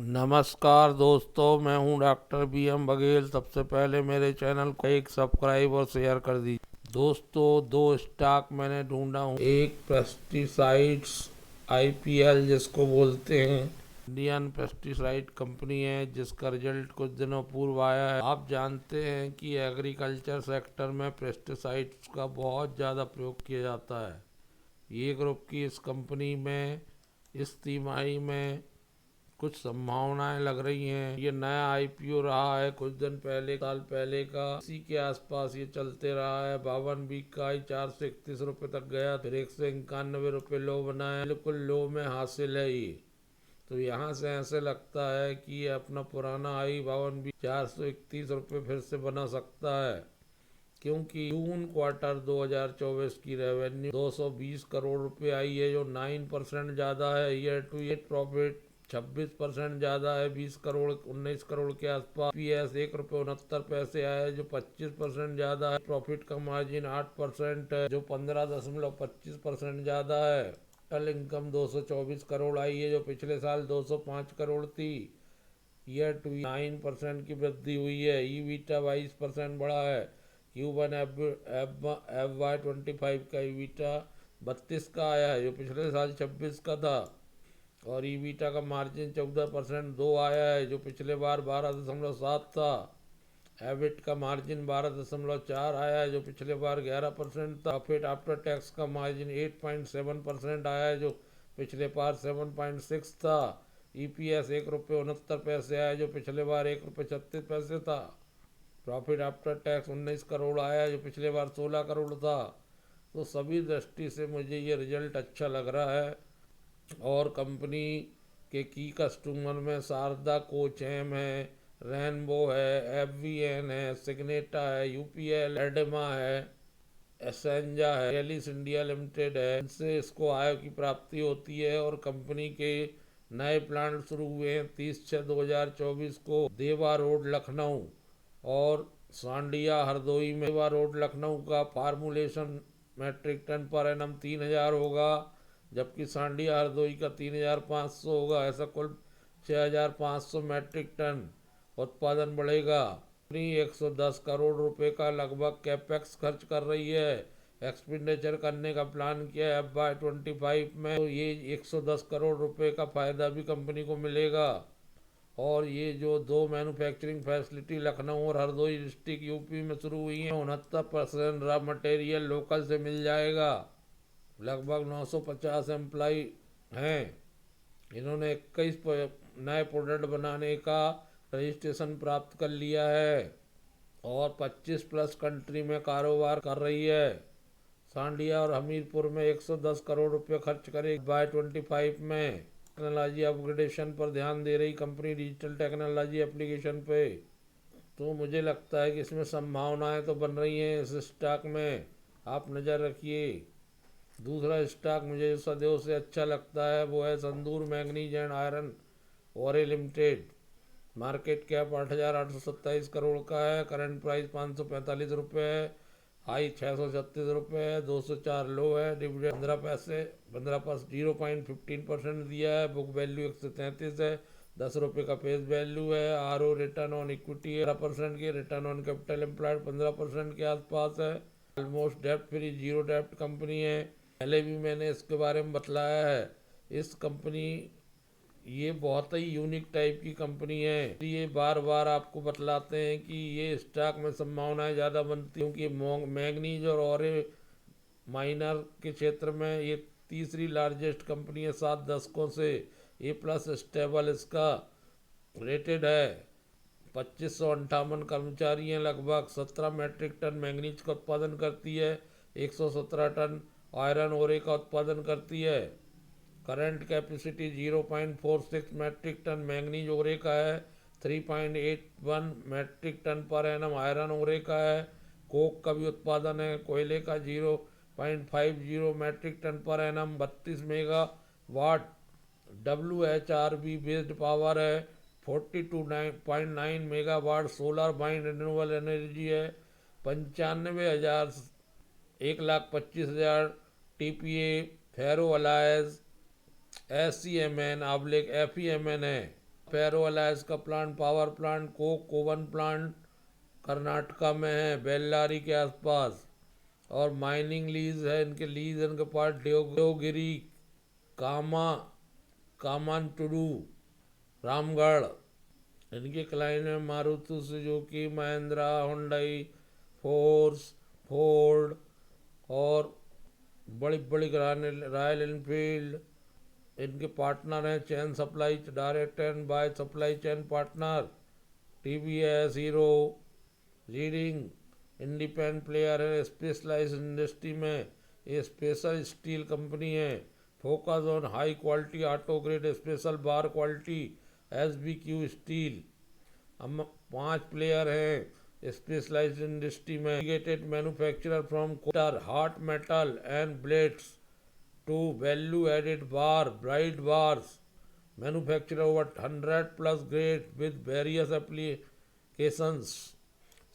नमस्कार दोस्तों, मैं हूं डॉक्टर BM बघेल। सबसे पहले मेरे चैनल को एक सब्सक्राइब और शेयर कर दीजिए। दोस्तों, दो स्टॉक मैंने ढूंढा हूं। एक पेस्टिसाइड्स IPL जिसको बोलते हैं, इंडियन पेस्टिसाइड कंपनी है, जिसका रिजल्ट कुछ दिनों पूर्व आया है। आप जानते हैं कि एग्रीकल्चर सेक्टर में पेस्टिसाइड्स का बहुत ज़्यादा प्रयोग किया जाता है। ये ग्रुप की इस कंपनी में इस तिमाही में कुछ संभावनाएं लग रही हैं। ये नया IPO रहा है, कुछ दिन पहले, साल पहले का, इसी के आसपास ये चलते रहा है। 52 वीक का ही 431 रुपये तक गया, फिर 191 रुपये लो बनाया। बिल्कुल लो में हासिल है ये। तो यहाँ से ऐसे लगता है कि ये अपना पुराना हाई 52 वीक 431 रुपये फिर से बना सकता है, क्योंकि जून क्वार्टर 2024 की रेवेन्यू 220 करोड़ रुपए आई है, जो 9% ज़्यादा है। ईयर टू ईयर प्रॉफिट 26% ज़्यादा है, 20 करोड़ 19 करोड़ के आसपास। PS 1 रुपये 69 पैसे आया है, जो 25% ज़्यादा है। प्रॉफिट का मार्जिन 8% है, जो 15.25% ज़्यादा है। टोटल इनकम 224 करोड़ आई है, जो पिछले साल 205 करोड़ थी। ईयर टू 9% की वृद्धि हुई है। ईवीटा 22% बढ़ा है। Q1 FY25 का ईवीटा 32 का आया है, जो पिछले साल 26 का था। और ईवीटा का मार्जिन 14% दो आया है, जो पिछले बार 12.7 था। एबिट का मार्जिन 12.4 आया है, जो पिछले बार 11% था। प्रॉफिट आफ्टर टैक्स का मार्जिन 8.7% आया है, जो पिछले बार 7.6 था। EPS 1 रुपये 69 पैसे आया, जो पिछले बार 1 रुपये 36 पैसे था। प्रॉफिट आफ्टर टैक्स 19 करोड़ आया, जो पिछले बार 16 करोड़ था। तो सभी दृष्टि से मुझे ये रिजल्ट अच्छा लग रहा है। और कंपनी के की कस्टमर में शारदा कोचेम है, रेनबो है, FVN है, सिग्नेटा है, UPL, एडमा है, एसेंजा है, एलिस इंडिया लिमिटेड है। इनसे इसको आय की प्राप्ति होती है। और कंपनी के नए प्लांट शुरू हुए हैं 30/6/2024 को देवा रोड लखनऊ और सांडिया हरदोई में। देवा रोड लखनऊ का फार्मूलेशन मेट्रिक टन पर एनम 3000 होगा, जबकि सांडिया हरदोई का 3500 होगा। ऐसा कुल 6500 मैट्रिक टन उत्पादन बढ़ेगा। कंपनी 110 करोड़ रुपए का लगभग कैपेक्स खर्च कर रही है, एक्सपेंडिचर करने का प्लान किया है FY25 में। तो ये 110 करोड़ रुपए का फायदा भी कंपनी को मिलेगा। और ये जो दो मैन्युफैक्चरिंग फैसिलिटी लखनऊ और हरदोई डिस्ट्रिक्ट यूपी में शुरू हुई है, 69% रॉ मटेरियल लोकल से मिल जाएगा। लगभग 950 एम्प्लाई हैं। इन्होंने 21 नए प्रोडक्ट बनाने का रजिस्ट्रेशन प्राप्त कर लिया है और 25+ कंट्री में कारोबार कर रही है। सांडिया और हमीरपुर में 110 करोड़ रुपए खर्च करे FY25 में। टेक्नोलॉजी अपग्रेडेशन पर ध्यान दे रही कंपनी, डिजिटल टेक्नोलॉजी एप्लीकेशन पे। तो मुझे लगता है कि इसमें संभावनाएं तो बन रही हैं। इस स्टॉक में आप नज़र रखिए। दूसरा स्टॉक मुझे सदैव से अच्छा लगता है, वो है संदूर मैंगनीज एंड आयरन ओरे लिमिटेड। मार्केट कैप 8,827 करोड़ का है। करंट प्राइस 545 रुपये है। हाई 636 रुपये है। 204 लो है। डिविडेंड 15 पैसे 0.15% दिया है। बुक वैल्यू 133 है। 10 रुपये का फेस वैल्यू है। RO रिटर्न ऑन इक्विटी 15% की, रिटर्न ऑन कैपिटल एम्प्लॉयड 15% के आसपास है। ऑलमोस्ट डेप्ट फ्री, जीरो डेप्ट कंपनी है। पहले भी मैंने इसके बारे में बतलाया है। इस कंपनी ये बहुत ही यूनिक टाइप की कंपनी है, ये बार बार आपको बतलाते हैं कि ये स्टॉक में संभावनाएं ज़्यादा बनती हैं, क्योंकि मैंगनीज और ऑरे माइनर के क्षेत्र में ये तीसरी लार्जेस्ट कंपनी है 7 दशकों से। A+ स्टेबल इसका रेटेड है। 2558 कर्मचारी हैं। लगभग 17 मैट्रिक टन मैंगनीज का उत्पादन करती है। 117 टन आयरन ओरे का उत्पादन करती है। Current capacity 0.46 metric tonne manganese ore का है। 3.81 मैट्रिक टन पर एनम आयरन ओरे का है। कोक का भी उत्पादन है। कोयले का 0.50 मैट्रिक टन पर annum 32 megawatt WHRB based power है। 42.9 megawatt solar bind renewable energy है। 95,000 1,25,000 TPA फेरो अलायज SCMN/FEMN है। फेरो अलायंस का plant, power plant, coke oven plant Karnataka में है, बेल्लारी के आसपास। और माइनिंग लीज है, इनके पास देवगिरी, कामा कामानटुडू, रामगढ़। इनके क्लाइंट हैं Maruti Suzuki, Mahindra, Hyundai, Ford और बड़ी बड़ी रॉयल एनफील्ड। इनके पार्टनर हैं chain supply, direct and by supply chain partner, TVS, Hero. Leading independent player है स्पेशलाइज इंडस्ट्री में। ये स्पेशल स्टील कंपनी है, focus on high quality auto grade special bar quality SBQ steel. हम 5 player हैं specialized industry में। Integrated manufacturer from कोटर hot metal and blades to value added bar bright bars. Manufacture over 100+ grade with various applications.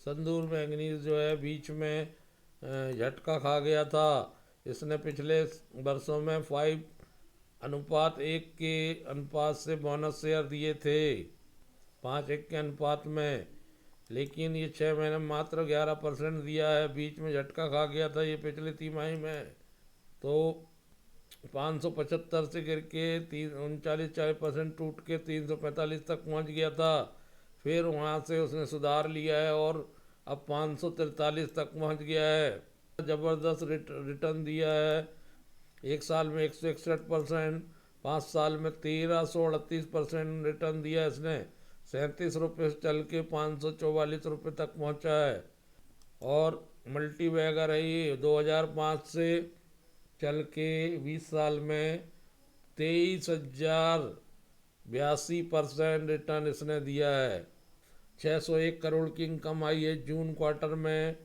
संदूर manganese जो है बीच में झटका खा गया था। इसने पिछले वर्षों में 5:1 के अनुपात से बोनस शेयर दिए थे, 5:1 के अनुपात में। लेकिन ये 6 महीने मात्र 11% दिया है, बीच में झटका खा गया था ये पिछले तिमाही में। तो 575 से गिर के 39% टूट के 345 तक पहुंच गया था। फिर वहां से उसने सुधार लिया है और अब 543 तक पहुंच गया है। ज़बरदस्त रिटर्न दिया है, 1 साल में 161%, 5 साल में 1338% रिटर्न दिया है इसने। 37 रुपये से चल के 544 रुपये तक पहुंचा है। और मल्टी बैगर है ये, 2005 से चल के 20 साल में 23,082% रिटर्न इसने दिया है। 601 करोड़ की इनकम आई है जून क्वार्टर में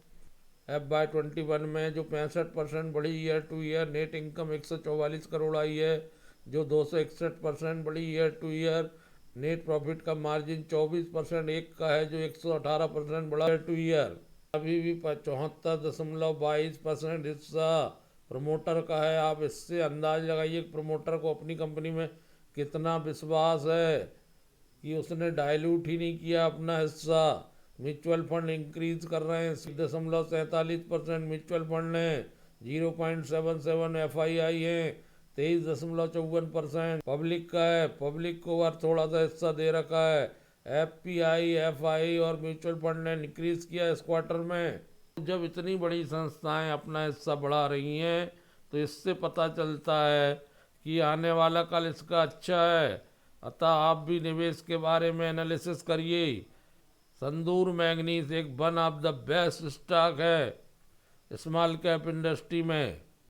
FY21 में, जो 65% बढ़ी year to year. Net income 144 crore आई है, जो 261% बढ़ी year to year. Net profit का मार्जिन 24% एक का है, जो 118% बढ़ा ईयर टू ईयर। अभी भी 74.22% हिस्सा प्रमोटर का है। आप इससे अंदाज लगाइए प्रमोटर को अपनी कंपनी में कितना विश्वास है कि उसने डाइल्यूट ही नहीं किया अपना हिस्सा। म्यूचुअल फंड इंक्रीज कर रहे हैं 0.47%, म्यूचुअल फंड ने 0.77 FII है 23.54%। पब्लिक का है, पब्लिक को और थोड़ा सा हिस्सा दे रखा है। FPI, FI और म्यूचुअल फंड ने इंक्रीज किया इस क्वार्टर में। जब इतनी बड़ी संस्थाएं अपना हिस्सा बढ़ा रही हैं तो इससे पता चलता है कि आने वाला कल इसका अच्छा है। अतः आप भी निवेश के बारे में एनालिसिस करिए। संदूर मैंगनीज एक one of the best stock है स्मॉल कैप इंडस्ट्री में।